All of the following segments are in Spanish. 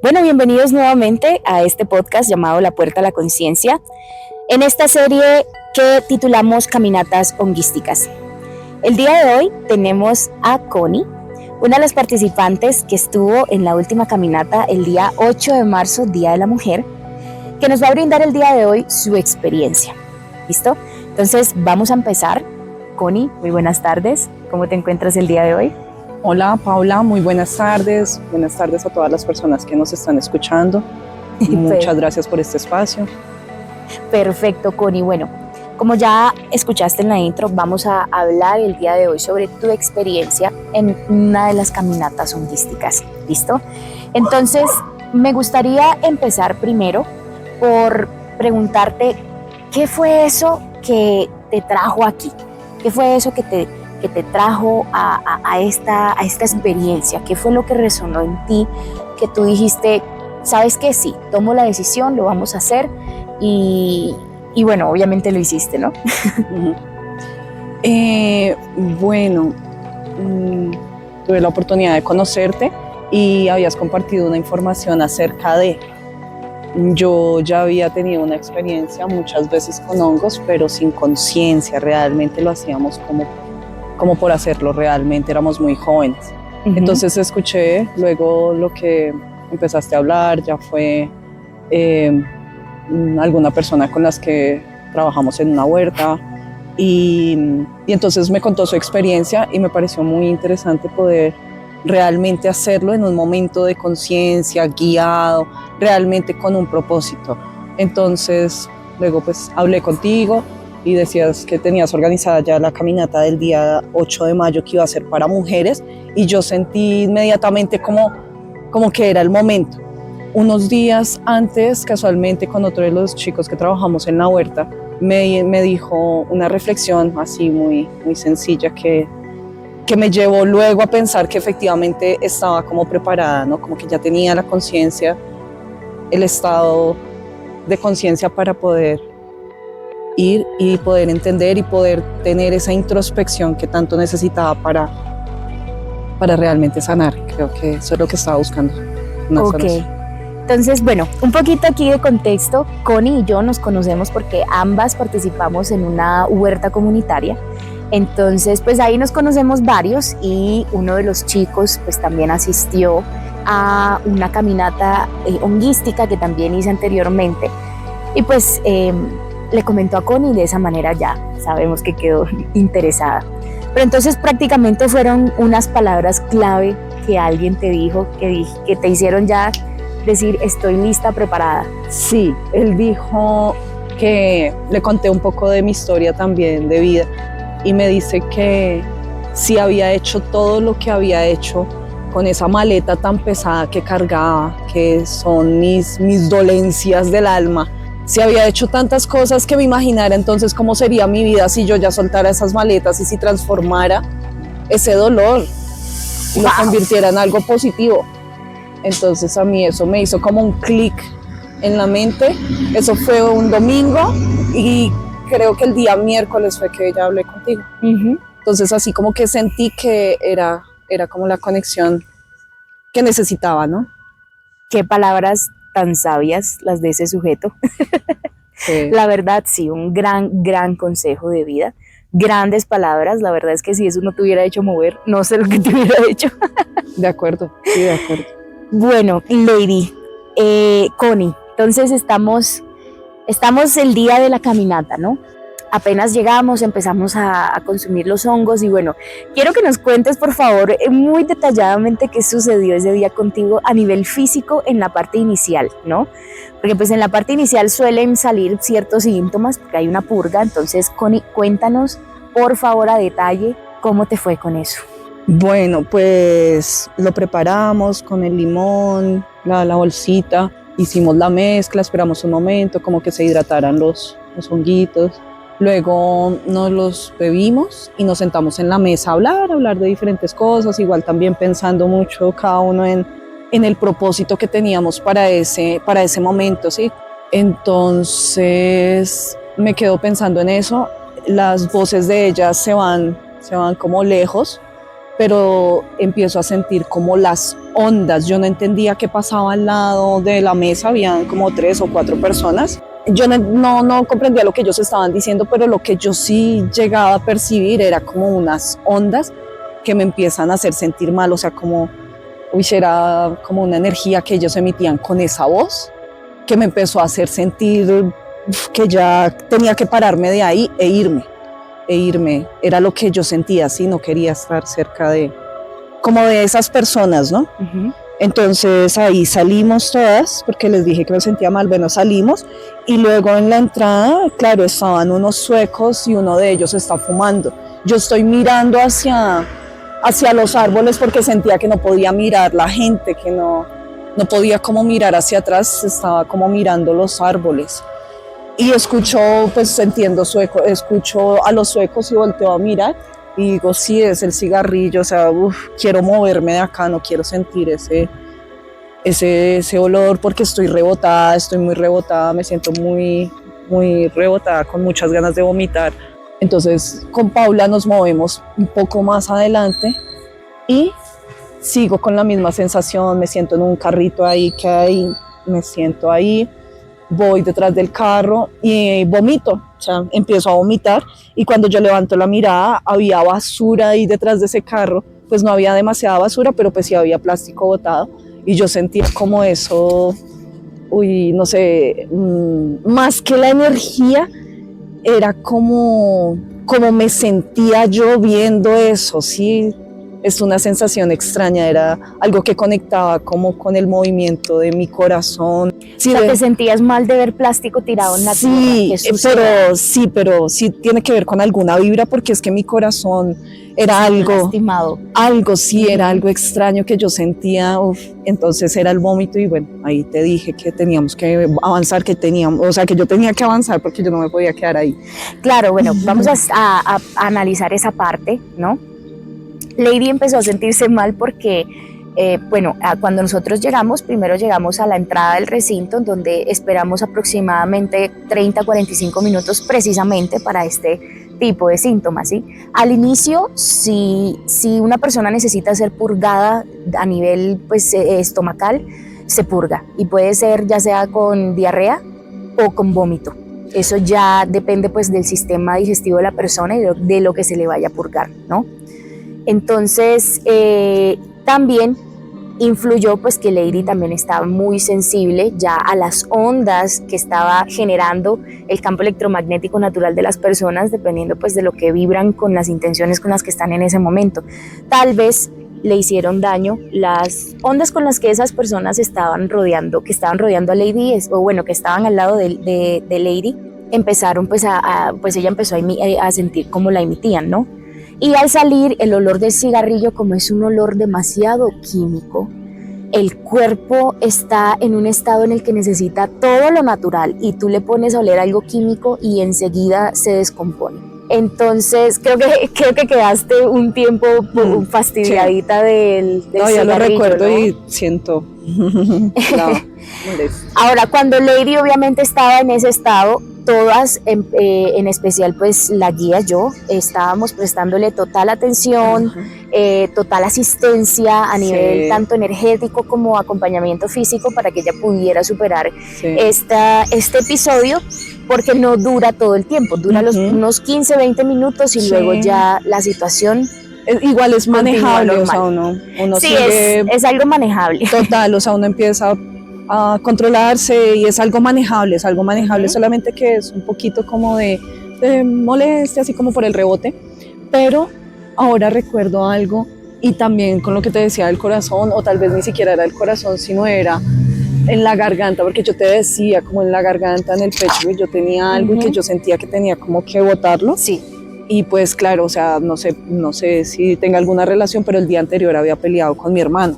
Bueno, bienvenidos nuevamente a este podcast llamado La Puerta a la Conciencia, en esta serie que titulamos Caminatas Honguísticas. El día de hoy tenemos a Connie, una de las participantes que estuvo en la última caminata el día 8 de marzo, Día de la Mujer, que nos va a brindar el día de hoy su experiencia. ¿Listo? Entonces vamos a empezar. Connie, muy buenas tardes. ¿Cómo te encuentras el día de hoy? Hola Paula, muy buenas tardes. Buenas tardes a todas las personas que nos están escuchando. Muchas gracias por este espacio. Perfecto, Connie. Bueno, como ya escuchaste en la intro, vamos a hablar el día de hoy sobre tu experiencia en una de las caminatas honguísticas. ¿Listo? Entonces, me gustaría empezar primero por preguntarte qué fue eso que te trajo aquí. ¿Qué fue eso que te trajo a esta experiencia? ¿Qué fue lo que resonó en ti? Que tú dijiste, ¿sabes qué? Sí, tomo la decisión, lo vamos a hacer y bueno, obviamente lo hiciste, ¿no? Bueno, tuve la oportunidad de conocerte y habías compartido una información acerca de... Yo ya había tenido una experiencia muchas veces con hongos, pero sin conciencia, realmente lo hacíamos como por hacerlo, realmente éramos muy jóvenes. Entonces escuché luego lo que empezaste a hablar, ya fue alguna persona con las que trabajamos en una huerta y entonces me contó su experiencia y me pareció muy interesante poder realmente hacerlo en un momento de conciencia, guiado, realmente con un propósito. Entonces luego pues hablé contigo y decías que tenías organizada ya la caminata del día 8 de mayo que iba a ser para mujeres y yo sentí inmediatamente como que era el momento. Unos días antes, casualmente con otro de los chicos que trabajamos en la huerta, me dijo una reflexión así muy sencilla que me llevó luego a pensar que efectivamente estaba como preparada, ¿no? Como que ya tenía la conciencia, el estado de conciencia para poder ir y poder entender y poder tener esa introspección que tanto necesitaba para realmente sanar. Creo que eso es lo que estaba buscando. Ok. Entonces, bueno, un poquito aquí de contexto. Connie y yo nos conocemos porque ambas participamos en una huerta comunitaria. Entonces, pues ahí nos conocemos varios y uno de los chicos pues también asistió a una caminata honguística que también hice anteriormente. Y pues le comentó a Connie y de esa manera ya sabemos que quedó interesada. Pero entonces prácticamente fueron unas palabras clave que alguien te dijo, que te hicieron ya decir estoy lista, preparada. Sí, él dijo que le conté un poco de mi historia también de vida y me dice que si había hecho todo lo que había hecho con esa maleta tan pesada que cargaba, que son mis dolencias del alma, si había hecho tantas cosas que me imaginara entonces cómo sería mi vida si yo ya soltara esas maletas y si transformara ese dolor y lo convirtiera en algo positivo. Entonces a mí eso me hizo como un clic en la mente. Eso fue un domingo y creo que el día miércoles fue que ya hablé contigo. Entonces así como que sentí que era como la conexión que necesitaba, ¿no? Qué palabras tan sabias las de ese sujeto. Sí. La verdad, sí, un gran consejo de vida. Grandes palabras, la verdad es que si eso no te hubiera hecho mover, no sé lo que te hubiera hecho. De acuerdo, sí, de acuerdo. Bueno, Lady, Connie, entonces estamos el día de la caminata, ¿no? Apenas llegamos, empezamos a consumir los hongos y bueno, quiero que nos cuentes por favor muy detalladamente qué sucedió ese día contigo a nivel físico en la parte inicial, ¿no? Porque pues en la parte inicial suelen salir ciertos síntomas porque hay una purga, entonces Connie, cuéntanos por favor a detalle cómo te fue con eso. Bueno, pues lo preparamos con el limón, la bolsita, hicimos la mezcla, esperamos un momento como que se hidrataran los honguitos. Luego nos los bebimos y nos sentamos en la mesa a hablar de diferentes cosas, igual también pensando mucho cada uno en el propósito que teníamos para ese momento, ¿sí? Entonces me quedo pensando en eso, las voces de ellas se van como lejos pero empiezo a sentir como las ondas. Yo no entendía qué pasaba al lado de la mesa, habían como 3 o 4 personas. Yo no comprendía lo que ellos estaban diciendo, pero lo que yo sí llegaba a percibir era como unas ondas que me empiezan a hacer sentir mal, o sea, como, era como una energía que ellos emitían con esa voz, que me empezó a hacer sentir que ya tenía que pararme de ahí e irme. Era lo que yo sentía, así no quería estar cerca de, como de esas personas, ¿no? Ujú. Entonces ahí salimos todas, porque les dije que me sentía mal, bueno, salimos, y luego en la entrada, claro, estaban unos suecos y uno de ellos está fumando. Yo estoy mirando hacia los árboles porque sentía que no podía mirar la gente, que no podía como mirar hacia atrás, estaba como mirando los árboles. Y escucho, pues entiendo sueco, escucho a los suecos y volteo a mirar y digo, sí, es el cigarrillo, o sea, quiero moverme de acá, no quiero sentir ese olor porque estoy rebotada, estoy muy rebotada, me siento muy, muy rebotada, con muchas ganas de vomitar. Entonces con Paula nos movemos un poco más adelante y sigo con la misma sensación, me siento en un carrito ahí que hay, me siento ahí, voy detrás del carro y vomito, o sea, empiezo a vomitar y cuando yo levanto la mirada había basura ahí detrás de ese carro, pues no había demasiada basura, pero pues sí había plástico botado y yo sentía como eso, no sé, más que la energía, era como me sentía yo viendo eso, sí. Es una sensación extraña, era algo que conectaba como con el movimiento de mi corazón. Sí, O sea, te sentías mal de ver plástico tirado en la tierra. Pero sí tiene que ver con alguna vibra porque es que mi corazón era lastimado. Era algo extraño que yo sentía, entonces era el vómito y bueno, ahí te dije que teníamos que avanzar, que yo tenía que avanzar porque yo no me podía quedar ahí. Claro, bueno, vamos a analizar esa parte, ¿no? Lady empezó a sentirse mal porque, cuando nosotros llegamos, primero llegamos a la entrada del recinto, donde esperamos aproximadamente 30-45 minutos precisamente para este tipo de síntomas, ¿sí? Al inicio, si una persona necesita ser purgada a nivel estomacal, se purga y puede ser ya sea con diarrea o con vómito. Eso ya depende pues del sistema digestivo de la persona y de lo que se le vaya a purgar, ¿no? Entonces, también influyó pues que Lady también estaba muy sensible ya a las ondas que estaba generando el campo electromagnético natural de las personas, dependiendo pues de lo que vibran con las intenciones con las que están en ese momento. Tal vez le hicieron daño las ondas con las que esas personas estaban rodeando a Lady, que estaban al lado de Lady, empezaron pues ella empezó a sentir cómo la emitían, ¿no? Y al salir, el olor del cigarrillo, como es un olor demasiado químico, el cuerpo está en un estado en el que necesita todo lo natural y tú le pones a oler algo químico y enseguida se descompone. Entonces creo que quedaste un tiempo fastidiadita del cigarrillo. Ya lo recuerdo, ¿no? Y siento Ahora, cuando Lady obviamente estaba en ese estado, todas, en especial pues la guía, yo, estábamos prestándole total atención, total asistencia a nivel tanto energético como acompañamiento físico para que ella pudiera superar este episodio, porque no dura todo el tiempo, dura unos 15-20 minutos y luego ya la situación igual es manejable, o sea, uno sí, es algo manejable. Total, o sea, uno empieza a controlarse y es algo manejable, solamente que es un poquito como de molestia, así como por el rebote, pero ahora recuerdo algo y también con lo que te decía del corazón, o tal vez ni siquiera era el corazón, sino era en la garganta, porque yo te decía como en la garganta, en el pecho, y yo tenía algo y que yo sentía que tenía como que botarlo. Sí. Y pues claro, o sea, no sé si tenga alguna relación, pero el día anterior había peleado con mi hermano.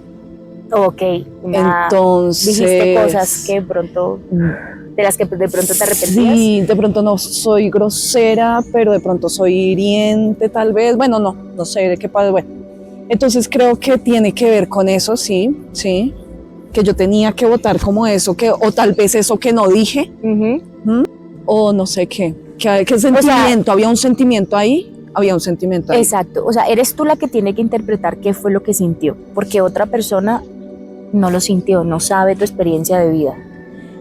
Ok, entonces dijiste cosas que de las que de pronto te arrepentías. Sí, de pronto no soy grosera, pero de pronto soy hiriente tal vez, bueno, no sé de qué pasa, bueno. Entonces creo que tiene que ver con eso, sí, que yo tenía que votar como eso, o tal vez eso que no dije, o no sé qué sentimiento, había un sentimiento ahí. había un sentimiento ahí. Exacto, o sea, eres tú la que tiene que interpretar qué fue lo que sintió, porque otra persona no lo sintió, no sabe tu experiencia de vida.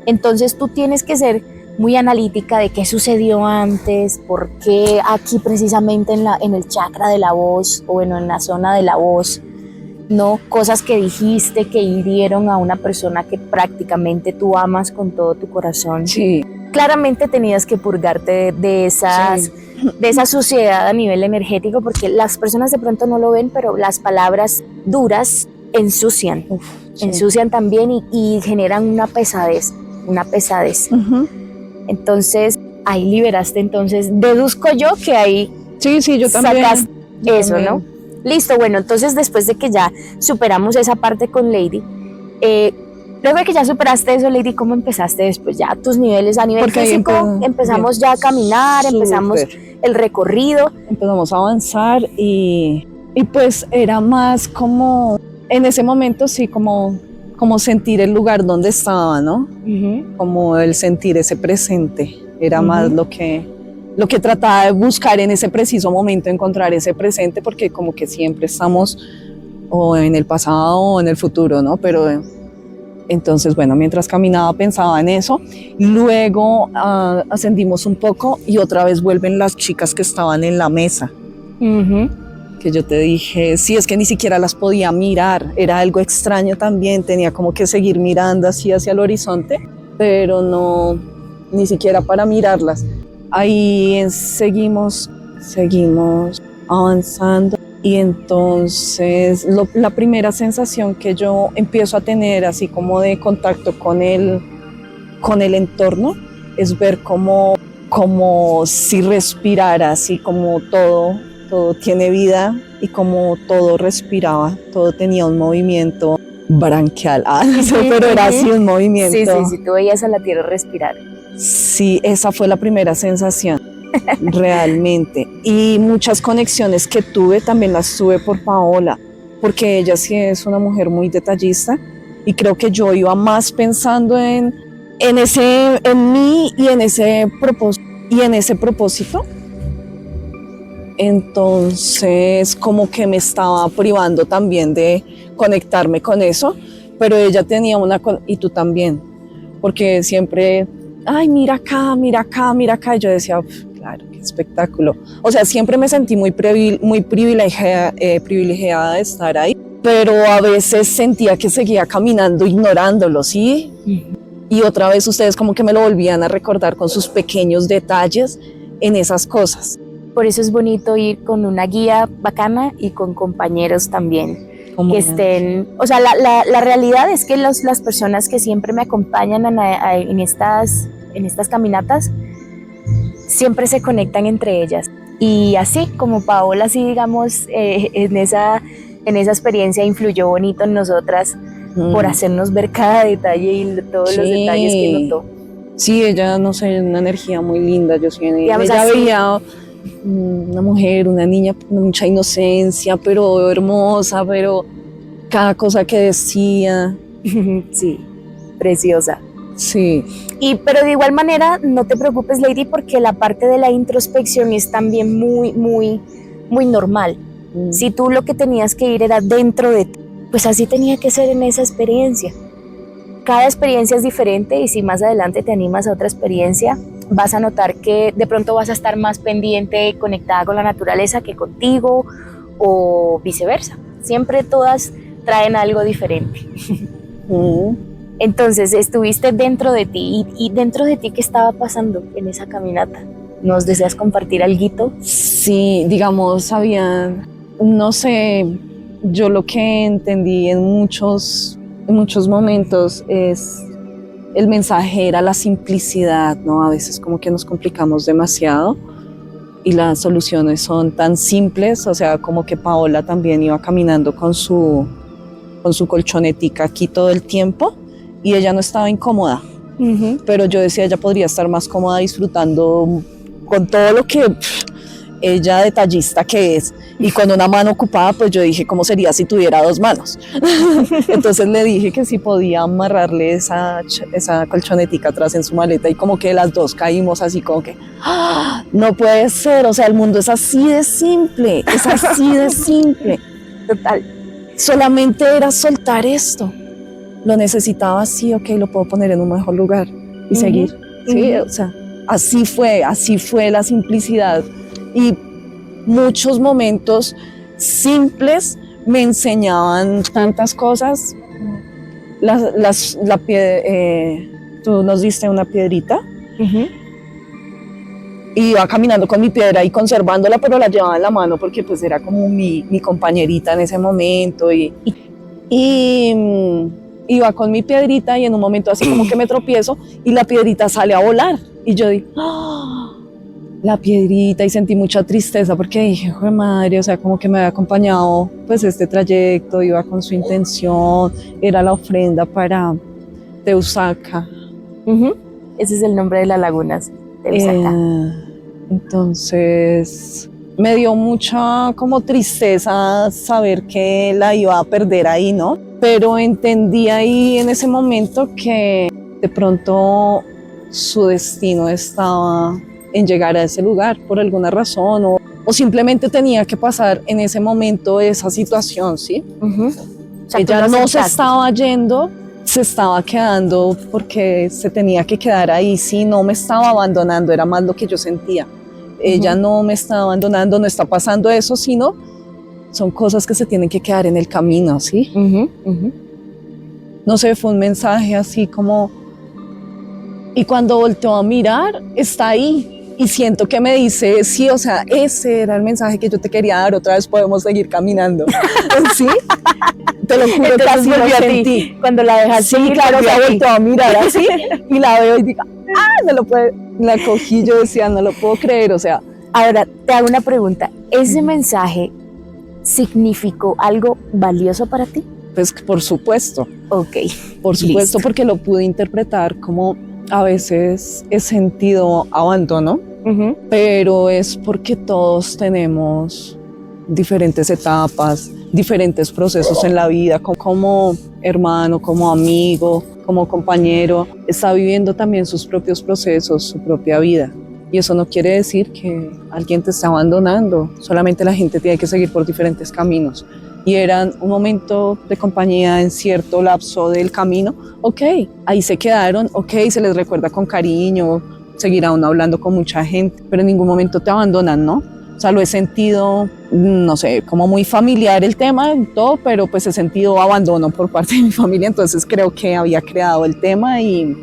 Entonces tú tienes que ser muy analítica de qué sucedió antes, por qué aquí precisamente en el chakra de la voz, o bueno, en la zona de la voz, no cosas que dijiste que hirieron a una persona que prácticamente tú amas con todo tu corazón. Sí. Claramente tenías que purgarte de esa suciedad a nivel energético, porque las personas de pronto no lo ven, pero las palabras duras ensucian, ensucian también y generan una pesadez. Entonces, ahí liberaste, entonces, deduzco yo que ahí Sí, yo también. sacas Yo eso, también. ¿no? Listo, bueno, entonces después de que ya superamos esa parte con Lady, luego de que ya superaste eso, Lady, ¿cómo empezaste después ya tus niveles a nivel Porque ahí físico? Empezamos ya a caminar, empezamos el recorrido. Empezamos a avanzar y pues era más como, en ese momento sí, como sentir el lugar donde estaba, ¿no? Como el sentir ese presente, era más lo que trataba de buscar en ese preciso momento, encontrar ese presente, porque como que siempre estamos o en el pasado o en el futuro, ¿no? Pero entonces, bueno, mientras caminaba pensaba en eso, luego ascendimos un poco y otra vez vuelven las chicas que estaban en la mesa, que yo te dije, sí, es que ni siquiera las podía mirar, era algo extraño también, tenía como que seguir mirando así hacia el horizonte, pero no, ni siquiera para mirarlas. Ahí seguimos avanzando y entonces la primera sensación que yo empiezo a tener así como de contacto con el entorno es ver como si respirara, así como todo tiene vida y como todo respiraba, todo tenía un movimiento branquial, pero era así un movimiento. Sí, tú veías a la tierra respirar. Sí, esa fue la primera sensación, realmente. Y muchas conexiones que tuve también las tuve por Paola, porque ella sí es una mujer muy detallista y creo que yo iba más pensando en mí y en ese propósito. Entonces como que me estaba privando también de conectarme con eso, pero ella tenía y tú también, porque siempre, ay, mira acá, y yo decía, claro, qué espectáculo. O sea, siempre me sentí muy privilegiada de estar ahí, pero a veces sentía que seguía caminando ignorándolo, ¿sí? Y otra vez ustedes como que me lo volvían a recordar con sus pequeños detalles en esas cosas. Por eso es bonito ir con una guía bacana y con compañeros también que estén, o sea, la realidad es que las personas que siempre me acompañan en estas caminatas siempre se conectan entre ellas, y así como Paola, así digamos, en esa experiencia influyó bonito en nosotras por hacernos ver cada detalle y todos los detalles que notó. Sí, ella, no sé, una energía muy linda, ella veía una mujer, una niña con mucha inocencia, pero hermosa, pero cada cosa que decía. Sí, preciosa. Sí. Pero de igual manera, no te preocupes, Lady, porque la parte de la introspección es también muy, muy, muy normal. Si tú lo que tenías que ir era dentro de ti, pues así tenía que ser en esa experiencia. Cada experiencia es diferente, y si más adelante te animas a otra experiencia, vas a notar que de pronto vas a estar más pendiente, conectada con la naturaleza que contigo, o viceversa. Siempre todas traen algo diferente. Entonces estuviste dentro de ti, y dentro de ti, ¿qué estaba pasando en esa caminata? ¿Nos deseas compartir alguito? Sí, digamos, no sé, yo lo que entendí en muchos momentos es el mensaje era la simplicidad, ¿no? A veces como que nos complicamos demasiado y las soluciones son tan simples, o sea, como que Paola también iba caminando con su colchonetica aquí todo el tiempo y ella no estaba incómoda, pero yo decía, ella podría estar más cómoda disfrutando con todo lo que ella detallista que es, y con una mano ocupada, pues yo dije, ¿cómo sería si tuviera dos manos? Entonces le dije que si podía amarrarle esa colchonetica atrás en su maleta, y como que las dos caímos así como que, ¡ah! No puede ser, o sea, el mundo es así de simple, es así de simple. Total. Solamente era soltar esto. Lo necesitaba así, ok, lo puedo poner en un mejor lugar y seguir. Sí, o sea, así fue la simplicidad. Y muchos momentos simples me enseñaban tantas cosas. Tú nos diste una piedrita. Iba caminando con mi piedra y conservándola, pero la llevaba en la mano porque pues era como mi compañerita en ese momento. Y iba con mi piedrita y en un momento así como que me tropiezo y la piedrita sale a volar. Y yo dije, ¡ah! La piedrita, y sentí mucha tristeza porque dije, ¡joder madre! O sea, como que me había acompañado pues este trayecto, iba con su intención, era la ofrenda para Teusaca. Ese es el nombre de las lagunas, Teusaca. Entonces me dio mucha como tristeza saber que la iba a perder ahí, ¿no? Pero entendí ahí en ese momento que de pronto su destino estaba en llegar a ese lugar por alguna razón, o simplemente tenía que pasar en ese momento esa situación, ¿sí? O sea, ella no se estaba yendo, se estaba quedando porque se tenía que quedar ahí, sí, no me estaba abandonando, era más lo que yo sentía. Ella no me está abandonando, no está pasando eso, sino son cosas que se tienen que quedar en el camino, ¿sí? No sé, fue un mensaje así como... Y cuando volteó a mirar, está ahí. Y siento que me dice, sí, o sea, ese era el mensaje que yo te quería dar, otra vez podemos seguir caminando. ¿Sí? Te lo juro. Entonces, que así lo sentí. Cuando la dejas sí, claro, o sea, volteó a mirar así y la veo y digo, no lo puedo. La cogí, yo decía, no lo puedo creer, o sea. Ahora, te hago una pregunta. ¿Ese mensaje significó algo valioso para ti? Pues por supuesto. Ok. Por supuesto, listo. Porque lo pude interpretar como a veces he sentido abandono, pero es porque todos tenemos diferentes etapas, diferentes procesos en la vida, como hermano, como amigo, como compañero, está viviendo también sus propios procesos, su propia vida. Y eso no quiere decir que alguien te está abandonando, solamente la gente tiene que seguir por diferentes caminos. Y eran un momento de compañía en cierto lapso del camino, ok, ahí se quedaron, ok, se les recuerda con cariño, seguirá uno hablando con mucha gente, pero en ningún momento te abandonan, ¿no? O sea, lo he sentido, no sé, como muy familiar el tema, todo, pero pues he sentido abandono por parte de mi familia, entonces creo que había creado el tema y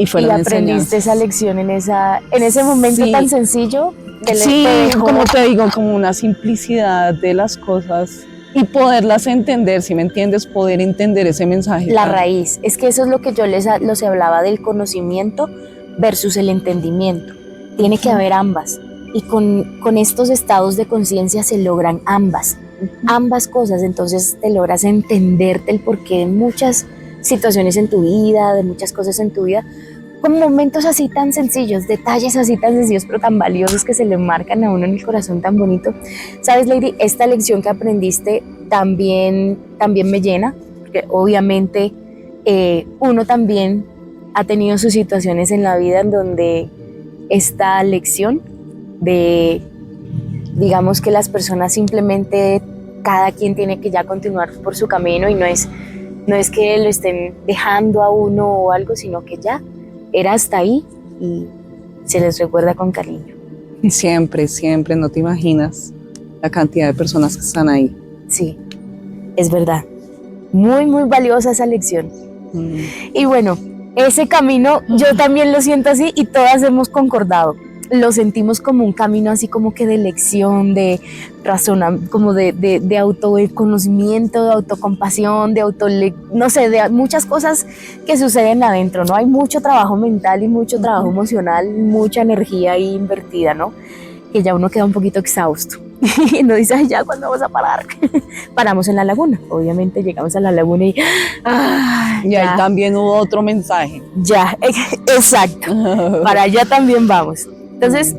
fueron enseñanzas. ¿Y aprendiste esa lección en ese momento tan sencillo? Sí, como te digo, como una simplicidad de las cosas y poderlas entender, si me entiendes, poder entender ese mensaje. La raíz, es que eso es lo que yo les hablaba del conocimiento versus el entendimiento. Tiene que haber ambas. Y con estos estados de conciencia se logran ambas cosas, entonces te logras entenderte el porqué de muchas situaciones en tu vida, de muchas cosas en tu vida, con momentos así tan sencillos, detalles así tan sencillos, pero tan valiosos que se le marcan a uno en el corazón tan bonito. ¿Sabes, Lady? Esta lección que aprendiste también me llena, porque obviamente uno también ha tenido sus situaciones en la vida en donde esta lección de, digamos que las personas simplemente, cada quien tiene que ya continuar por su camino y no es que lo estén dejando a uno o algo, sino que ya era hasta ahí y se les recuerda con cariño. Siempre, siempre, no te imaginas la cantidad de personas que están ahí. Sí, es verdad. Muy, muy valiosa esa lección. Y bueno, ese camino yo también lo siento así y todas hemos concordado. Lo sentimos como un camino así como que de lección, de como de autoconocimiento, de autocompasión, no sé, de muchas cosas que suceden adentro, ¿no? Hay mucho trabajo mental y mucho trabajo emocional, mucha energía ahí invertida, ¿no? Que ya uno queda un poquito exhausto. Y no dice, ay, ya, ¿cuándo vamos a parar? Paramos en la laguna, obviamente llegamos a la laguna y... y ahí también hubo otro mensaje. Ya, exacto, para allá también vamos. Entonces,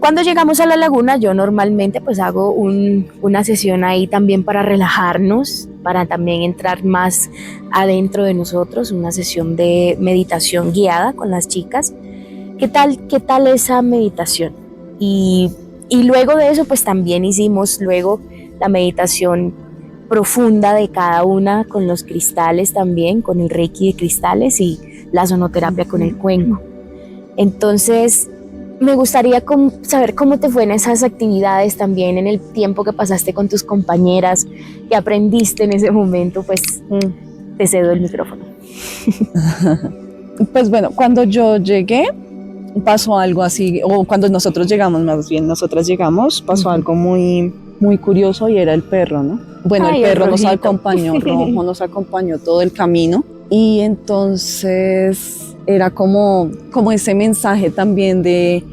Cuando llegamos a la laguna, yo normalmente pues hago una sesión ahí también para relajarnos, para también entrar más adentro de nosotros, una sesión de meditación guiada con las chicas. Qué tal esa meditación? Y luego de eso pues también hicimos luego la meditación profunda de cada una con los cristales también, con el reiki de cristales y la sonoterapia con el cuenco. Entonces me gustaría saber cómo te fue en esas actividades también, en el tiempo que pasaste con tus compañeras, que aprendiste en ese momento. Pues te cedo el micrófono. Pues bueno, cuando yo llegué pasó algo así, o cuando nosotros llegamos, más bien nosotras llegamos, pasó algo muy, muy curioso y era el perro, ¿no? Bueno, Ay, el perro nos rojito. acompañó, Rojo nos acompañó todo el camino y entonces era como ese mensaje también de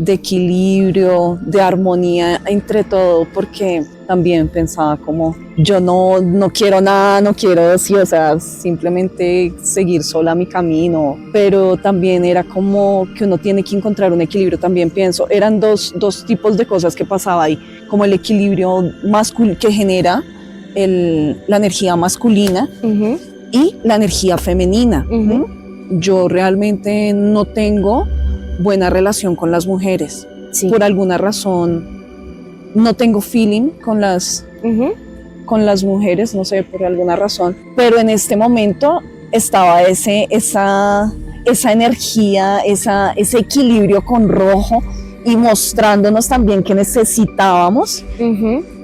equilibrio, de armonía entre todo, porque también pensaba como yo no quiero nada, no quiero decir, o sea, simplemente seguir sola mi camino, pero también era como que uno tiene que encontrar un equilibrio, también pienso, eran dos tipos de cosas que pasaba ahí, como el equilibrio que genera la energía masculina y la energía femenina. Yo realmente no tengo buena relación con las mujeres. Sí. Por alguna razón no tengo feeling con las mujeres, no sé, por alguna razón. Pero en este momento estaba esa energía, ese equilibrio con Rojo y mostrándonos también que necesitábamos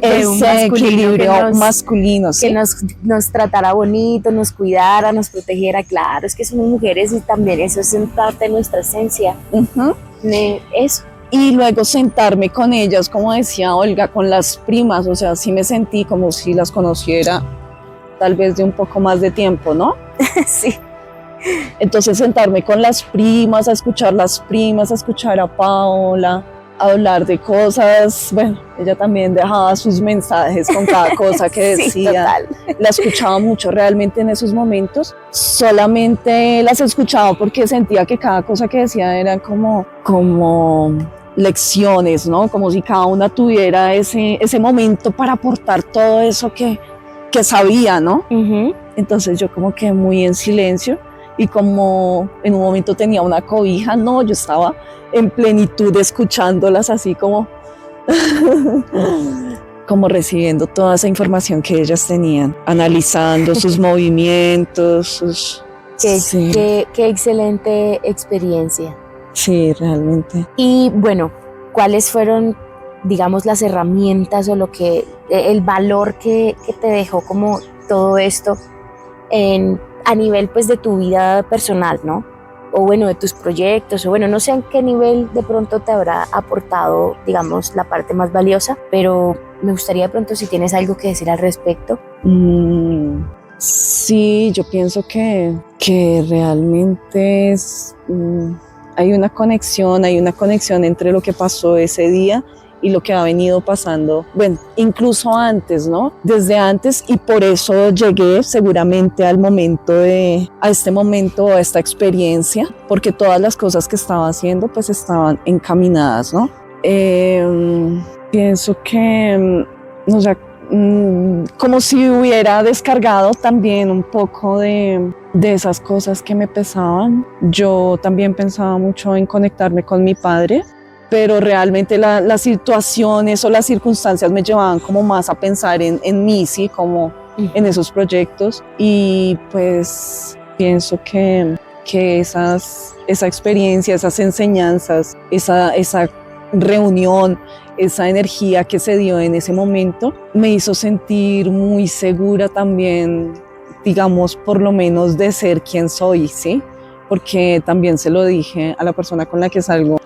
ese equilibrio masculino. ¿Sí? Que nos tratara bonito, nos cuidara, nos protegiera. Claro, es que somos mujeres y también eso es parte de nuestra esencia. Eso. Y luego sentarme con ellas, como decía Olga, con las primas, o sea, sí me sentí como si las conociera tal vez de un poco más de tiempo, ¿no? Sí. Entonces sentarme con las primas, a escuchar a Paola, a hablar de cosas, bueno, ella también dejaba sus mensajes con cada cosa que decía. Sí, total. La escuchaba mucho realmente en esos momentos, solamente las escuchaba porque sentía que cada cosa que decía era como lecciones, ¿no? Como si cada una tuviera ese momento para aportar todo eso que sabía, ¿no? Entonces yo como que muy en silencio y como en un momento tenía una cobija, no, yo estaba en plenitud escuchándolas así como recibiendo toda esa información que ellas tenían, analizando sus movimientos, Qué excelente experiencia. Sí, realmente. Y bueno, ¿cuáles fueron, digamos, las herramientas o el valor que te dejó como todo esto a nivel pues de tu vida personal, ¿no? O bueno, de tus proyectos, o bueno, no sé en qué nivel de pronto te habrá aportado, digamos, la parte más valiosa, pero me gustaría de pronto si tienes algo que decir al respecto. Sí, yo pienso que realmente hay una conexión entre lo que pasó ese día y lo que ha venido pasando, bueno, incluso antes, ¿no? Desde antes, y por eso llegué seguramente a esta experiencia, porque todas las cosas que estaba haciendo pues estaban encaminadas, ¿no? Pienso que, o sea, como si hubiera descargado también un poco de esas cosas que me pesaban. Yo también pensaba mucho en conectarme con mi padre, pero realmente las situaciones o las circunstancias me llevaban como más a pensar en mí, sí, como en esos proyectos. Y pues pienso que esa experiencia, esas enseñanzas, esa reunión, esa energía que se dio en ese momento me hizo sentir muy segura también, digamos, por lo menos de ser quien soy, ¿sí? Porque también se lo dije a la persona con la que salgo,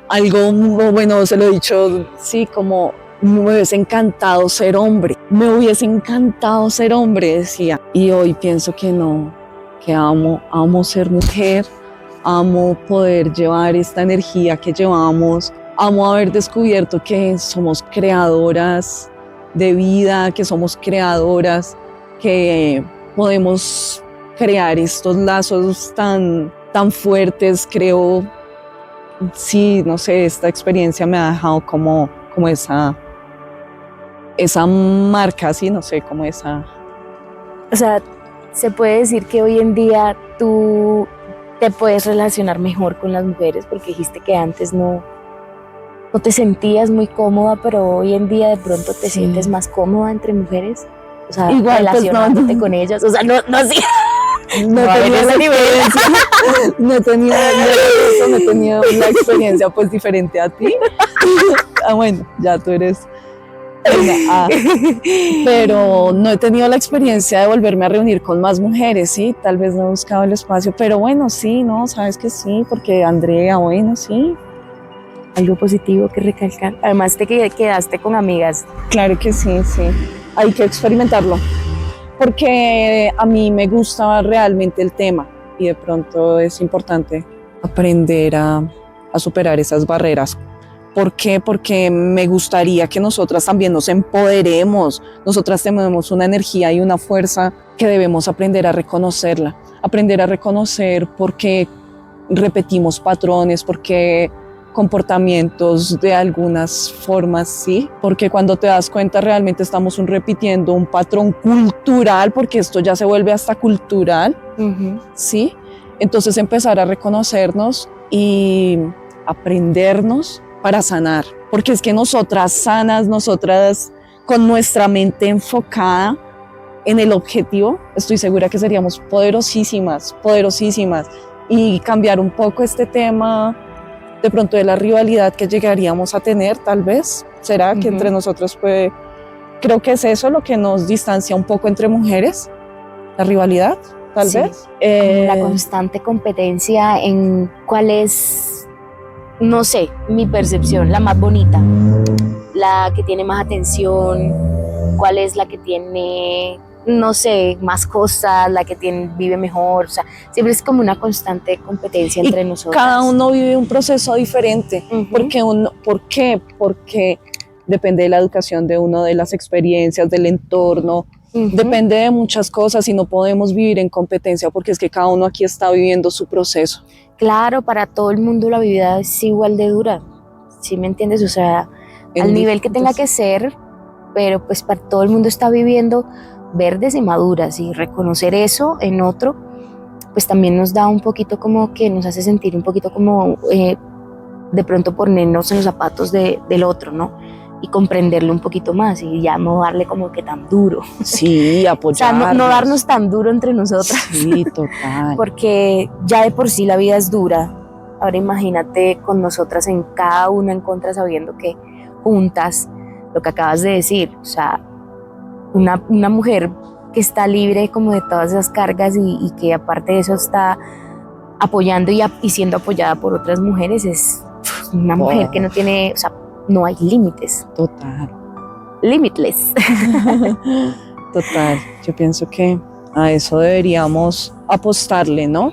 bueno, se lo he dicho, sí, como me hubiese encantado ser hombre, decía. Y hoy pienso que no, que amo ser mujer, amo poder llevar esta energía que llevamos, amo haber descubierto que somos creadoras de vida, que somos creadoras, que podemos crear estos lazos tan fuertes. Creo sí, no sé, esta experiencia me ha dejado como esa marca, sí, no sé, como esa... O sea, se puede decir que hoy en día tú te puedes relacionar mejor con las mujeres porque dijiste que antes no te sentías muy cómoda, pero hoy en día de pronto te Sí. sientes más cómoda entre mujeres, o sea, Igual, pues, relacionándote con ellas, o sea, no, sí. No No, a ver, tenía la ese nivel. experiencia, no tenía la experiencia pues diferente a ti. Bueno, ya tú eres una A. Pero no he tenido la experiencia de volverme a reunir con más mujeres, sí, tal vez no he buscado el espacio, pero bueno, sí, no, sabes que sí, porque Andrea, bueno, sí. Algo positivo que recalcar. Además te quedaste con amigas. Claro que sí, sí, hay que experimentarlo, porque a mí me gusta realmente el tema y de pronto es importante aprender a superar esas barreras. ¿Por qué? Porque me gustaría que nosotras también nos empoderemos. Nosotras tenemos una energía y una fuerza que debemos aprender a reconocerla, aprender a reconocer por qué repetimos patrones, por qué comportamientos de algunas formas, sí, porque cuando te das cuenta realmente estamos repitiendo un patrón cultural, porque esto ya se vuelve hasta cultural, sí, entonces empezar a reconocernos y aprendernos para sanar, porque es que nosotras sanas, nosotras con nuestra mente enfocada en el objetivo, estoy segura que seríamos poderosísimas, poderosísimas, y cambiar un poco este tema de pronto de la rivalidad que llegaríamos a tener, tal vez. ¿Será que entre nosotros puede? Creo que es eso lo que nos distancia un poco entre mujeres, la rivalidad, tal vez. Como la constante competencia en cuál es, no sé, mi percepción, la más bonita, la que tiene más atención, cuál es la que tiene, no sé, más cosas, la que vive mejor, o sea, siempre es como una constante competencia entre nosotros. Cada uno vive un proceso diferente. ¿Por qué? Porque depende de la educación de uno, de las experiencias, del entorno, depende de muchas cosas y no podemos vivir en competencia porque es que cada uno aquí está viviendo su proceso. Claro, para todo el mundo la vida es igual de dura, ¿sí me entiendes? O sea, al nivel que tenga que ser, pero pues para todo el mundo está viviendo verdes y maduras, y reconocer eso en otro pues también nos da un poquito como que nos hace sentir un poquito como de pronto ponernos en los zapatos del otro, ¿no? Y comprenderlo un poquito más y ya no darle como que tan duro. Sí, apoyarnos. O sea, no darnos tan duro entre nosotras. Sí, total. Porque ya de por sí la vida es dura. Ahora imagínate con nosotras en cada una en contra, sabiendo que juntas, lo que acabas de decir, o sea, una mujer que está libre como de todas esas cargas y que aparte de eso está apoyando y siendo apoyada por otras mujeres, es una mujer que no tiene, o sea, no hay límites. Total. Limitless. Total. Yo pienso que a eso deberíamos apostarle, ¿no?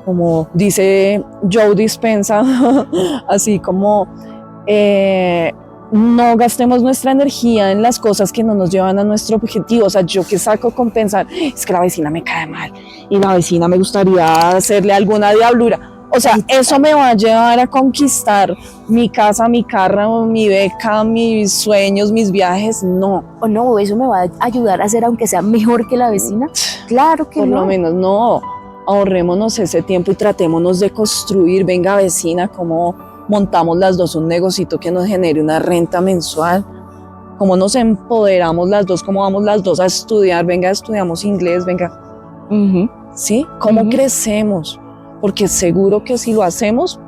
Como dice Joe Dispenza, así como no gastemos nuestra energía en las cosas que no nos llevan a nuestro objetivo. O sea, yo que saco con pensar, es que la vecina me cae mal y la vecina me gustaría hacerle alguna diablura. O sea, eso me va a llevar a conquistar mi casa, mi carro, mi beca, mis sueños, mis viajes. No. O no, eso me va a ayudar a ser aunque sea mejor que la vecina. Claro que no. Por no. lo menos no. Ahorrémonos ese tiempo y tratémonos de construir. Venga, vecina, ¿cómo montamos las dos un negocito que nos genere una renta mensual? ¿Cómo nos empoderamos las dos? ¿Cómo vamos las dos a estudiar? Venga, estudiamos inglés, venga. ¿Sí? ¿Cómo crecemos? Porque seguro que si lo hacemos,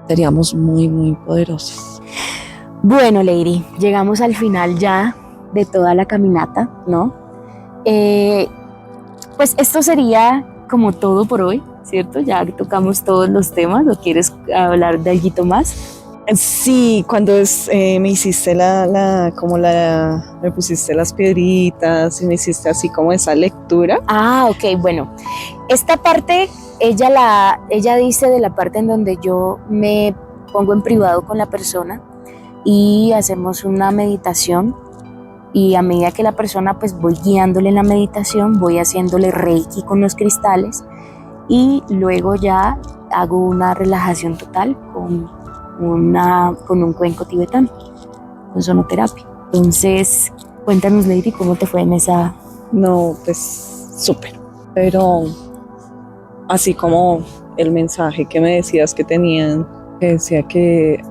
seríamos muy, muy poderosos. Bueno, Lady, llegamos al final ya de toda la caminata, ¿no? Pues esto sería como todo por hoy, ¿cierto? Ya tocamos todos los temas. ¿O quieres hablar de algo más? Sí, cuando me hiciste me pusiste las piedritas y me hiciste así como esa lectura. Ah, ok, bueno. Esta parte, ella dice de la parte en donde yo me pongo en privado con la persona y hacemos una meditación, y a medida que la persona pues voy guiándole en la meditación, voy haciéndole reiki con los cristales y luego ya hago una relajación total con un cuenco tibetano, con sonoterapia. Entonces, cuéntanos, Lady, ¿cómo te fue en esa? No, pues súper. Pero así como el mensaje que me decías que tenían, que decía que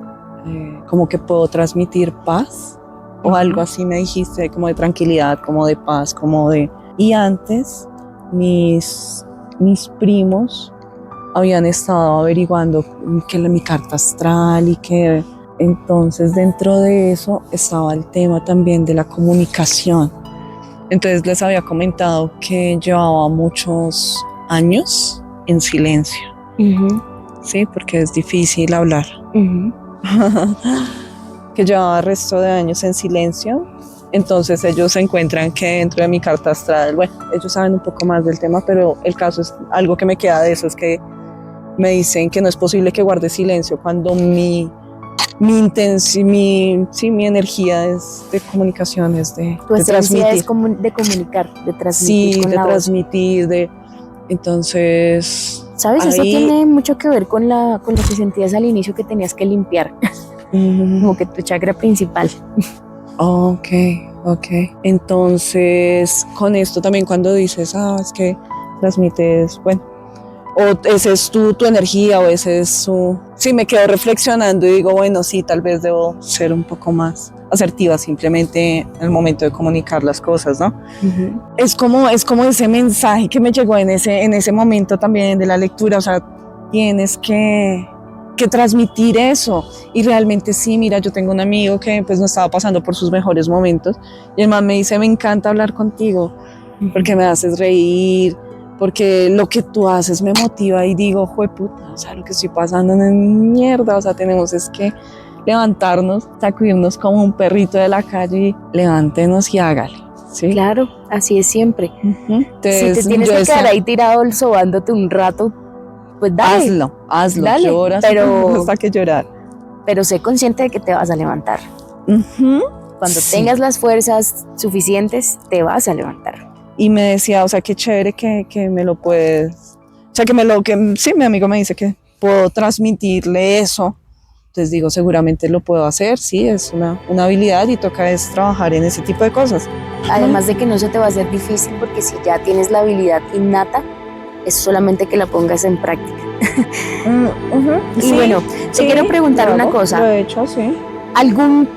como que puedo transmitir paz o algo así me dijiste, como de tranquilidad, como de paz, como de... Y antes mis primos habían estado averiguando que mi carta astral y que entonces dentro de eso estaba el tema también de la comunicación. Entonces les había comentado que llevaba muchos años en silencio, sí, porque es difícil hablar. Que llevaba el resto de años en silencio. Entonces ellos se encuentran que dentro de mi carta astral, bueno, ellos saben un poco más del tema, pero el caso es algo que me queda de eso, es que me dicen que no es posible que guarde silencio cuando mi energía es de comunicación, es de transmitir. Es como de comunicar, de transmitir. Sí, con de la transmitir, de... Entonces... ¿Sabes? ahí... Eso tiene mucho que ver con lo que sentías al inicio que tenías que limpiar, como que tu chakra principal. Ok. Entonces, con esto también cuando dices, es que transmites, bueno, o esa es tu energía, o ese es su... Sí, me quedo reflexionando y digo, bueno, sí, tal vez debo ser un poco más asertiva simplemente en el momento de comunicar las cosas, ¿no? Es como ese mensaje que me llegó en ese momento también de la lectura, o sea, tienes que transmitir eso. Y realmente sí, mira, yo tengo un amigo que pues no estaba pasando por sus mejores momentos y el man me dice, me encanta hablar contigo porque me haces reír, porque lo que tú haces me motiva y digo, jueputa, o sea, lo que estoy pasando no es mierda, o sea, tenemos es que levantarnos, sacudirnos como un perrito de la calle y levántenos y hágale, ¿sí? Claro, así es siempre. Entonces, si te tienes que quedar ahí tirado sobándote un rato, pues dale. Hazlo, dale, lloras hasta que llorar. Pero sé consciente de que te vas a levantar. Cuando tengas las fuerzas suficientes, te vas a levantar. Y me decía, o sea, qué chévere que me lo puedes, o sea, sí, mi amigo me dice que puedo transmitirle eso. Entonces digo, seguramente lo puedo hacer, sí, es una habilidad y toca es trabajar en ese tipo de cosas. Además de que no se te va a hacer difícil porque si ya tienes la habilidad innata, es solamente que la pongas en práctica. Y sí, bueno, te quiero preguntar una cosa. Lo he hecho, sí. ¿Algún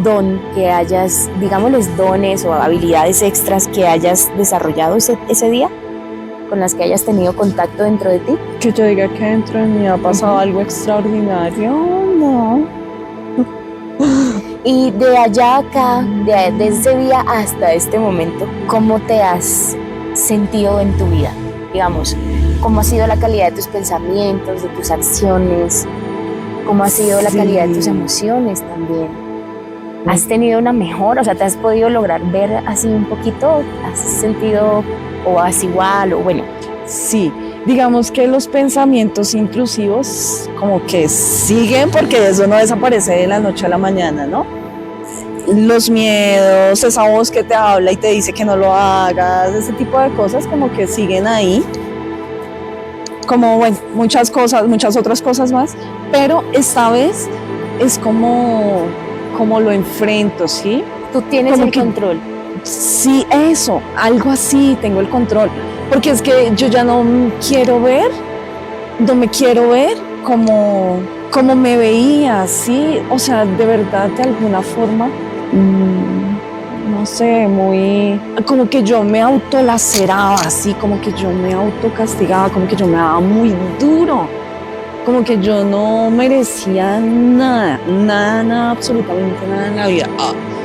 don que hayas, digámosles dones o habilidades extras que hayas desarrollado ese día? ¿Con las que hayas tenido contacto dentro de ti? Que yo diga que dentro de mí ha pasado algo extraordinario, no. Y de allá a acá, de ese día hasta este momento, ¿cómo te has sentido en tu vida? Digamos, ¿cómo ha sido la calidad de tus pensamientos, de tus acciones? ¿Cómo ha sido la calidad de tus emociones también? ¿Has tenido una mejora? O sea, ¿te has podido lograr ver así un poquito? ¿Has sentido o vas igual o bueno? Sí, digamos que los pensamientos intrusivos como que siguen porque eso no desaparece de la noche a la mañana, ¿no? Los miedos, esa voz que te habla y te dice que no lo hagas, ese tipo de cosas como que siguen ahí. Como, bueno, muchas otras cosas más, pero esta vez es como lo enfrento, ¿sí? Tú tienes como el control. Sí, eso, algo así, tengo el control, porque es que yo ya no me quiero ver como me veía, ¿sí? O sea, de verdad, de alguna forma, no sé, muy, como que yo me autolaceraba, así, como que yo me autocastigaba, como que yo me daba muy duro, como que yo no merecía nada, absolutamente nada en la vida.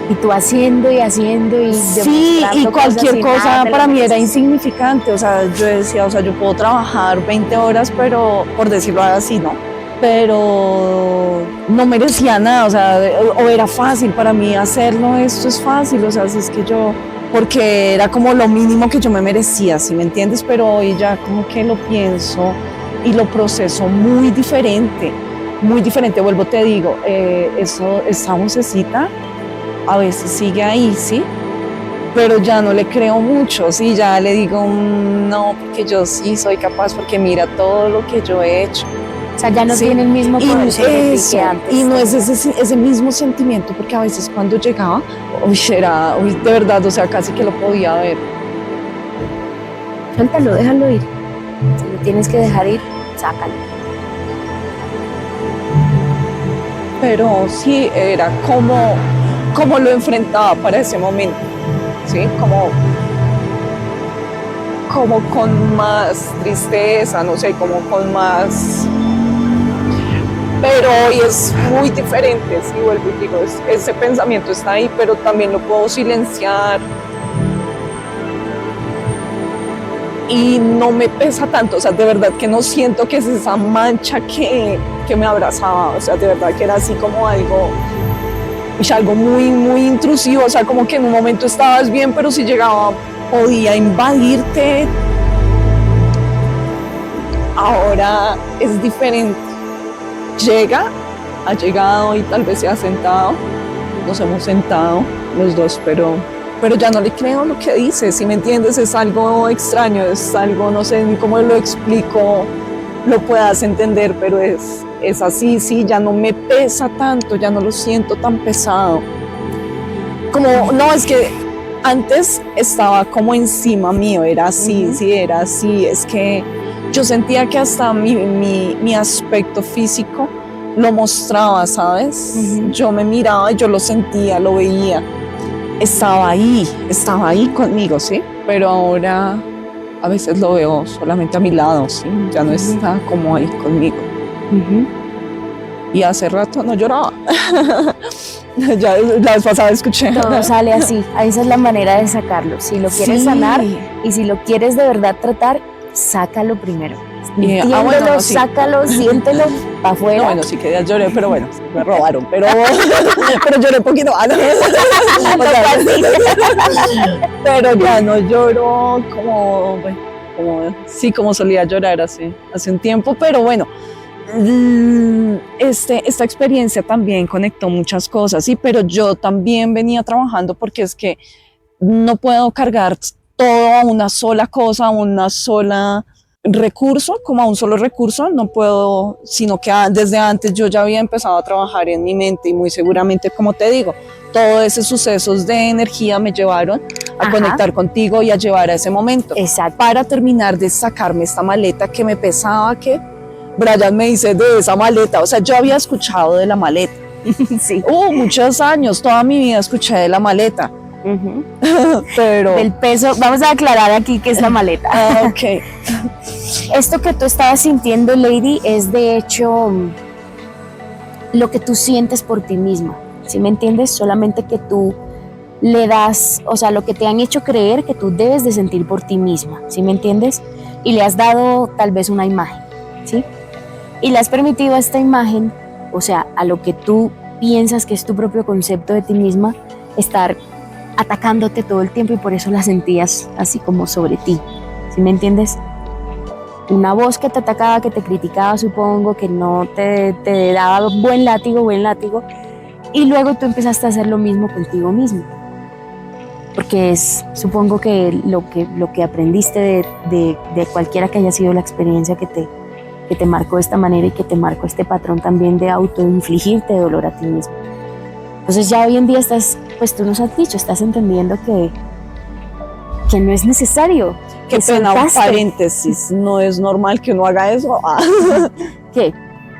Y tú haciendo y sí, y cualquier cosa para mí era insignificante, o sea, yo decía, o sea, yo puedo trabajar 20 horas, pero por decirlo así, ¿no? Pero no merecía nada, o sea, o era fácil para mí hacerlo, esto es fácil, o sea, si es que yo, porque era como lo mínimo que yo me merecía, ¿sí me entiendes? Pero hoy ya como que lo pienso y lo proceso muy diferente, vuelvo, te digo, esa vocecita a veces sigue ahí, ¿sí? pero ya no le creo mucho, sí, ya le digo, no, porque yo sí soy capaz, porque mira todo lo que yo he hecho. O sea, ya no Sí. tiene el mismo poder sobre ti que antes. Y no es ese mismo sentimiento, porque a veces cuando llegaba, de verdad, o sea, casi que lo podía ver. Suéltalo, déjalo ir. Si lo tienes que dejar ir, sácalo. Pero sí, era como lo enfrentaba para ese momento, ¿sí? Como con más tristeza, no sé, como con más... Pero hoy es muy diferente, sí, vuelvo y digo, ese pensamiento está ahí, pero también lo puedo silenciar. Y no me pesa tanto, o sea, de verdad que no siento que es esa mancha que me abrazaba, o sea, de verdad que era así como algo muy, muy intrusivo, o sea, como que en un momento estabas bien, pero si llegaba, podía invadirte. Ahora es diferente. Ha llegado y tal vez se ha sentado, nos hemos sentado los dos, pero ya no le creo lo que dice, si me entiendes, es algo extraño, es algo, no sé ni cómo lo explico, lo puedas entender, pero es así, sí, ya no me pesa tanto, ya no lo siento tan pesado. No, es que antes estaba como encima mío, era así, sí, era así, es que yo sentía que hasta mi aspecto físico lo mostraba, ¿sabes? Yo me miraba y yo lo sentía, lo veía. Estaba ahí conmigo, ¿sí? Pero ahora a veces lo veo solamente a mi lado, ¿sí? Ya no está como ahí conmigo. Y hace rato no lloraba. Ya la vez pasada escuché. Todo sale así. Esa es la manera de sacarlo. Si lo quieres sanar y si lo quieres de verdad tratar, sácalo primero. Entiéndelo, bueno, sí. Sácalo, siéntelo para afuera. No, bueno, sí que ya lloré, pero bueno, me robaron, pero lloré poquito. Pero ya no lloro como solía llorar hace un tiempo, pero bueno, esta experiencia también conectó muchas cosas, sí, pero yo también venía trabajando porque es que no puedo cargar todo a una sola cosa, a una sola recurso, como a un solo recurso, no puedo, sino que desde antes yo ya había empezado a trabajar en mi mente y muy seguramente, como te digo, todos esos sucesos de energía me llevaron a conectar contigo y a llevar a ese momento. Exacto. Para terminar de sacarme esta maleta que me pesaba, que Brian me dice de esa maleta, o sea, yo había escuchado de la maleta. Sí. Muchos años, toda mi vida escuché de la maleta. Pero del peso, vamos a aclarar aquí qué es la maleta. Ok. Esto que tú estabas sintiendo, Lady, es de hecho lo que tú sientes por ti misma, ¿sí me entiendes? Solamente que tú le das, o sea, lo que te han hecho creer que tú debes de sentir por ti misma, ¿sí me entiendes? Y le has dado tal vez una imagen, ¿sí? Y le has permitido a esta imagen, o sea, a lo que tú piensas que es tu propio concepto de ti misma, estar atacándote todo el tiempo y por eso la sentías así como sobre ti, ¿sí me entiendes? Una voz que te atacaba, que te criticaba, supongo, que no te daba buen látigo, y luego tú empezaste a hacer lo mismo contigo mismo, porque es, supongo que lo que aprendiste de cualquiera que haya sido la experiencia que te marcó de esta manera y que te marcó este patrón también de autoinfligirte dolor a ti mismo. Entonces ya hoy en día pues tú nos has dicho, estás entendiendo que no es necesario. Qué pena, un paréntesis, no es normal que uno haga eso. ¿Qué?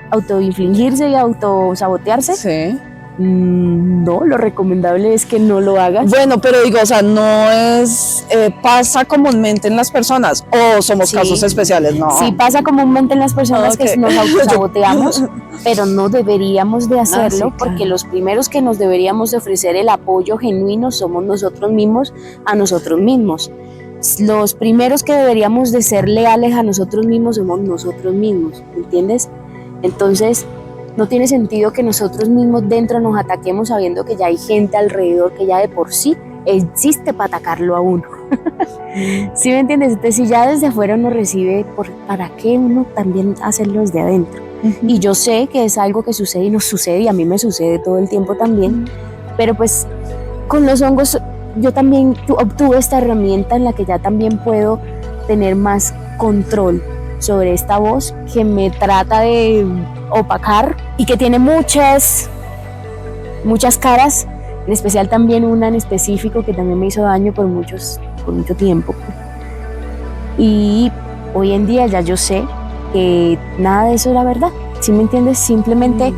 ¿Autoinfligirse y autosabotearse? Sí. No, lo recomendable es que no lo hagas. Bueno, pero digo, o sea, no es, pasa comúnmente en las personas o somos casos especiales, no. Sí, pasa comúnmente en las personas que nos autosaboteamos, pero no deberíamos de hacerlo porque los primeros que nos deberíamos de ofrecer el apoyo genuino somos nosotros mismos a nosotros mismos. Los primeros que deberíamos de ser leales a nosotros mismos somos nosotros mismos, ¿entiendes? Entonces, no tiene sentido que nosotros mismos dentro nos ataquemos sabiendo que ya hay gente alrededor que ya de por sí existe para atacarlo a uno. ¿Sí me entiendes? Entonces, si ya desde afuera uno recibe, ¿para qué uno también hacerlo desde adentro? Y yo sé que es algo que sucede y nos sucede y a mí me sucede todo el tiempo también, pero pues con los hongos yo también obtuve esta herramienta en la que ya también puedo tener más control sobre esta voz que me trata de opacar y que tiene muchas caras, en especial también una en específico que también me hizo daño por mucho tiempo. Y hoy en día ya yo sé que nada de eso era verdad, ¿sí me entiendes? Simplemente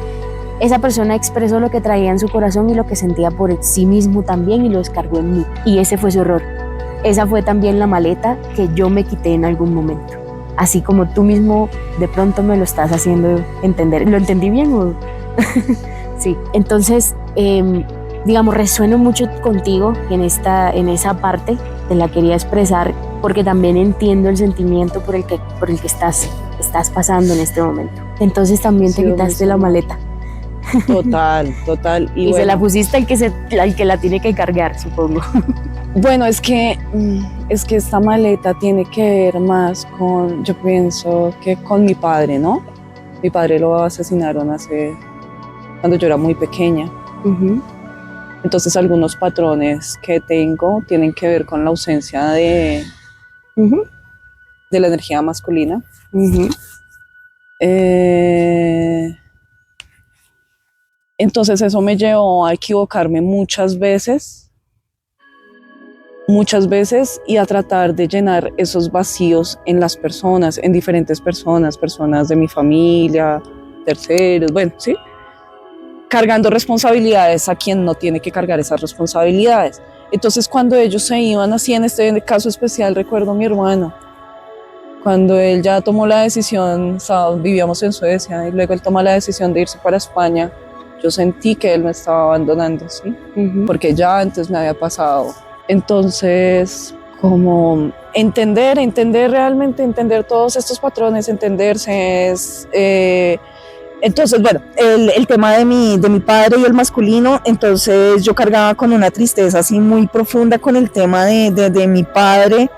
esa persona expresó lo que traía en su corazón y lo que sentía por sí mismo también y lo descargó en mí. Y ese fue su error. Esa fue también la maleta que yo me quité en algún momento. Así como tú mismo de pronto me lo estás haciendo entender. ¿Lo entendí bien o...? Sí. Entonces, digamos, resueno mucho contigo en esa parte, te la quería expresar porque también entiendo el sentimiento por el que estás pasando en este momento. Entonces también te quitaste la maleta. Total. Y bueno, se la bueno, pusiste al que la tiene que cargar, supongo. Bueno, es que esta maleta tiene que ver más con, yo pienso que con mi padre, ¿no? Mi padre lo asesinaron cuando yo era muy pequeña. Uh-huh. Entonces algunos patrones que tengo tienen que ver con la ausencia de la energía masculina. Uh-huh. Entonces eso me llevó a equivocarme muchas veces y a tratar de llenar esos vacíos en las personas, en diferentes personas de mi familia, terceros, bueno, ¿sí? Cargando responsabilidades a quien no tiene que cargar esas responsabilidades. Entonces cuando ellos se iban así, en este caso especial recuerdo a mi hermano, cuando él ya tomó la decisión, vivíamos en Suecia y luego él toma la decisión de irse para España, yo sentí que él me estaba abandonando, ¿sí? Uh-huh. Porque ya antes me había pasado. Entonces, como entender realmente, entender todos estos patrones, entenderse es... entonces, bueno, el tema de mi padre y el masculino, entonces yo cargaba con una tristeza así muy profunda con el tema de mi padre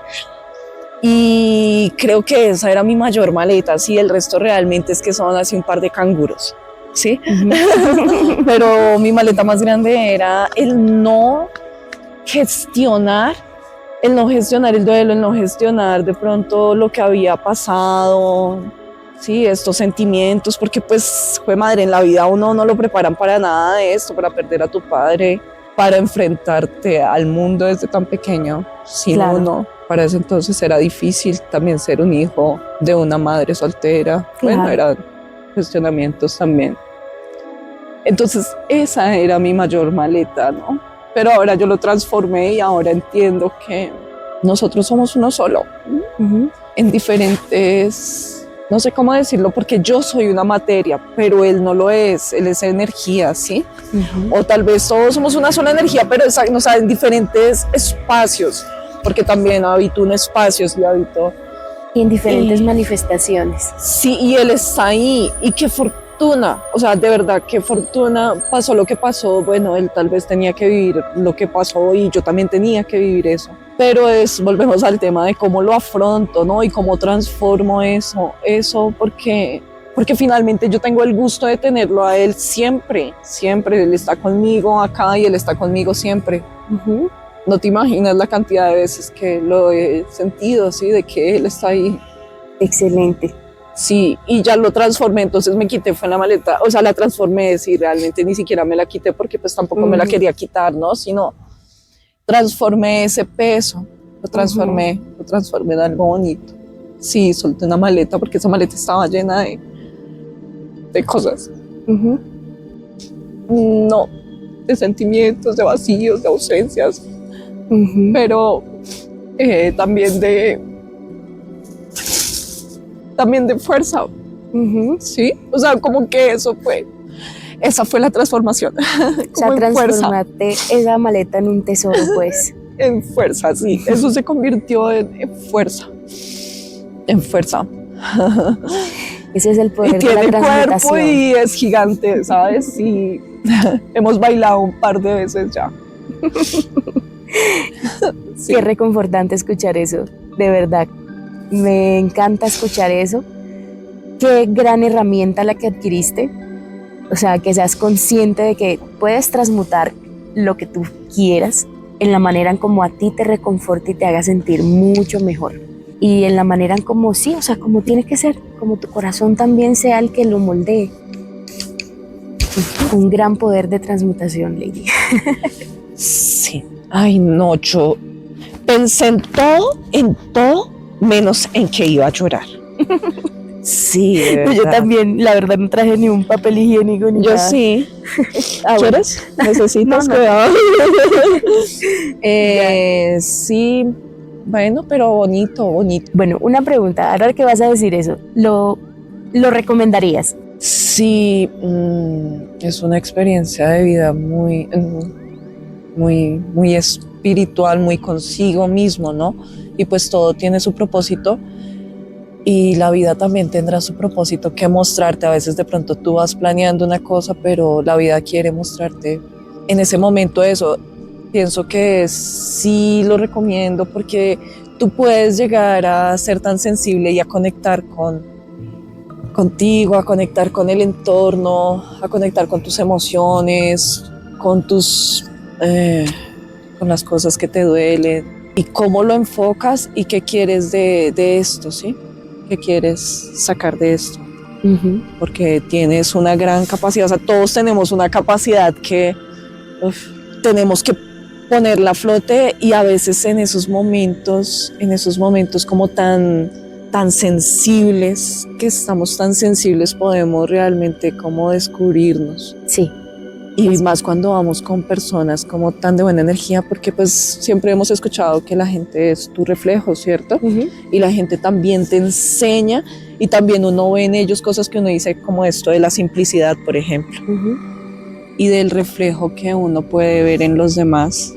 y creo que esa era mi mayor maleta, sí, el resto realmente es que son así un par de canguros, ¿sí? Uh-huh. Pero mi maleta más grande era el no gestionar el duelo, el no gestionar de pronto lo que había pasado, sí, estos sentimientos, porque pues, fue madre, en la vida uno no lo preparan para nada de esto, para perder a tu padre, para enfrentarte al mundo desde tan pequeño, sí, claro. No, para ese entonces era difícil también ser un hijo de una madre soltera, claro. Bueno, eran cuestionamientos también. Entonces esa era mi mayor maleta, ¿no? Pero ahora yo lo transformé y ahora entiendo que nosotros somos uno solo, uh-huh. En diferentes, no sé cómo decirlo, porque yo soy una materia, pero él no lo es, él es energía, ¿sí? Uh-huh. O tal vez todos somos una sola energía, pero no saben, en diferentes espacios, porque también habito en espacios y en diferentes manifestaciones. Sí, y él está ahí, y qué fortuna, o sea, de verdad, qué fortuna, pasó lo que pasó, bueno, él tal vez tenía que vivir lo que pasó y yo también tenía que vivir eso, pero volvemos al tema de cómo lo afronto, ¿no? Y cómo transformo eso, porque finalmente yo tengo el gusto de tenerlo a él siempre, él está conmigo acá y él está conmigo siempre. Uh-huh. No te imaginas la cantidad de veces que lo he sentido, ¿sí? De que él está ahí. Excelente. Sí, y ya lo transformé, entonces me quité, fue en la maleta, o sea, la transformé, sí, realmente ni siquiera me la quité porque pues tampoco me la quería quitar, ¿no? Sino transformé ese peso, lo transformé en algo bonito. Sí, solté una maleta porque esa maleta estaba llena de cosas. Uh-huh. No, de sentimientos, de vacíos, de ausencias, uh-huh. Pero también de fuerza, uh-huh. Sí, o sea, como que esa fue la transformación. O sea, transformaste esa maleta en un tesoro, pues. En fuerza, sí, eso se convirtió en fuerza, Ese es el poder y de la transmutación. Tiene cuerpo y es gigante, ¿sabes? Y hemos bailado un par de veces ya. Sí. Qué reconfortante escuchar eso, de verdad. Me encanta escuchar eso. Qué gran herramienta la que adquiriste. O sea, que seas consciente de que puedes transmutar lo que tú quieras en la manera en como a ti te reconforte y te haga sentir mucho mejor. Y en la manera en como sí, o sea, como tiene que ser, como tu corazón también sea el que lo moldee. Un gran poder de transmutación, Lady. Sí. Ay, no, yo pensé en todo, menos en que iba a llorar. Sí, de verdad. Yo también, la verdad, no traje ni un papel higiénico ni Yo nada. sí. Ah, bueno. ¿Quieres? ¿Necesitas? No. Cuidado. Sí, bueno, pero bonito, bonito. Bueno, una pregunta, ahora que vas a decir eso, ¿lo recomendarías? Sí, es una experiencia de vida muy espiritual, muy consigo mismo, ¿no? Y pues todo tiene su propósito y la vida también tendrá su propósito que mostrarte. A veces de pronto tú vas planeando una cosa, pero la vida quiere mostrarte en ese momento eso. Pienso que sí lo recomiendo porque tú puedes llegar a ser tan sensible y a conectar contigo, a conectar con el entorno, a conectar con tus emociones, con con las cosas que te duelen y cómo lo enfocas y qué quieres de esto, ¿sí? ¿Qué quieres sacar de esto? Porque tienes una gran capacidad, o sea, todos tenemos una capacidad que tenemos que ponerla a flote y a veces en esos momentos como tan sensibles, que estamos tan sensibles, podemos realmente como descubrirnos. Sí. Y más cuando vamos con personas como tan de buena energía, porque pues siempre hemos escuchado que la gente es tu reflejo, ¿cierto? Y la gente también te enseña y también uno ve en ellos cosas que uno dice como esto de la simplicidad, por ejemplo, y del reflejo que uno puede ver en los demás.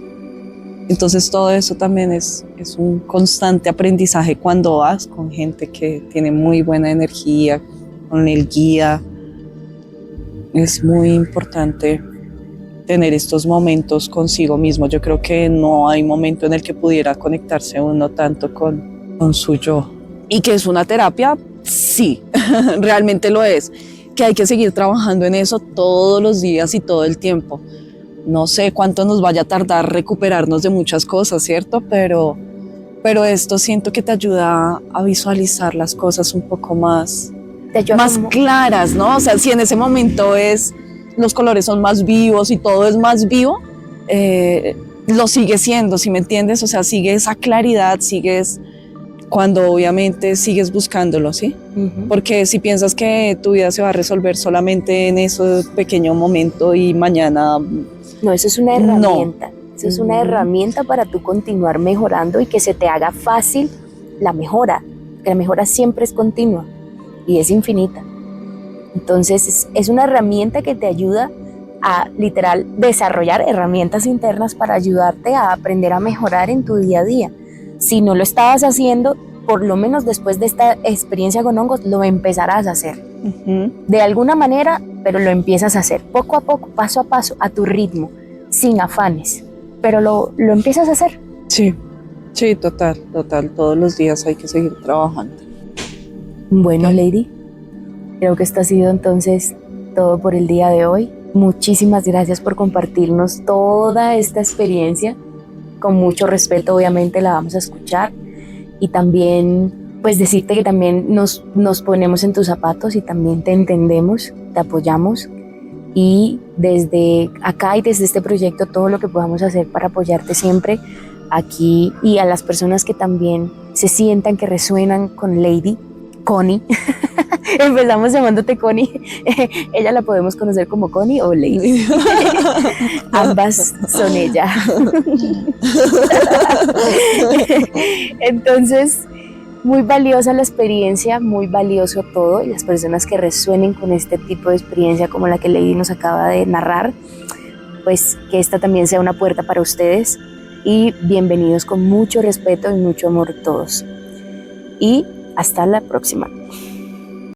Entonces todo eso también es un constante aprendizaje cuando vas con gente que tiene muy buena energía, con el guía. Es muy importante tener estos momentos consigo mismo. Yo creo que no hay momento en el que pudiera conectarse uno tanto con su yo. Y que es una terapia, sí, realmente lo es. Que hay que seguir trabajando en eso todos los días y todo el tiempo. No sé cuánto nos vaya a tardar recuperarnos de muchas cosas, ¿cierto? Pero esto siento que te ayuda a visualizar las cosas un poco más claras, ¿no? O sea, si en ese momento los colores son más vivos y todo es más vivo, lo sigue siendo, ¿sí me entiendes? O sea, sigue esa claridad, cuando obviamente sigues buscándolo, ¿sí? Porque si piensas que tu vida se va a resolver solamente en ese pequeño momento y mañana... No, eso es una herramienta. No. Eso es una herramienta para tú continuar mejorando y que se te haga fácil la mejora. Que la mejora siempre es continua y es infinita. Entonces es una herramienta que te ayuda a literal desarrollar herramientas internas para ayudarte a aprender a mejorar en tu día a día. Si no lo estabas haciendo, por lo menos después de esta experiencia con hongos, lo empezarás a hacer. De alguna manera, pero lo empiezas a hacer poco a poco, paso a paso, a tu ritmo, sin afanes, pero lo empiezas a hacer. Sí, total, todos los días hay que seguir trabajando. Bueno, Lady, creo que esto ha sido entonces todo por el día de hoy. Muchísimas gracias por compartirnos toda esta experiencia. Con mucho respeto, obviamente, la vamos a escuchar. Y también, pues, decirte que también nos ponemos en tus zapatos y también te entendemos, te apoyamos. Y desde acá y desde este proyecto, todo lo que podamos hacer para apoyarte siempre aquí, y a las personas que también se sientan que resuenan con Lady, Connie. Empezamos llamándote Connie. Ella la podemos conocer como Connie o Lady. Ambas son ella. Entonces, muy valiosa la experiencia, muy valioso todo, y las personas que resuenen con este tipo de experiencia como la que Lady nos acaba de narrar, pues que esta también sea una puerta para ustedes, y bienvenidos con mucho respeto y mucho amor todos. Y hasta la próxima.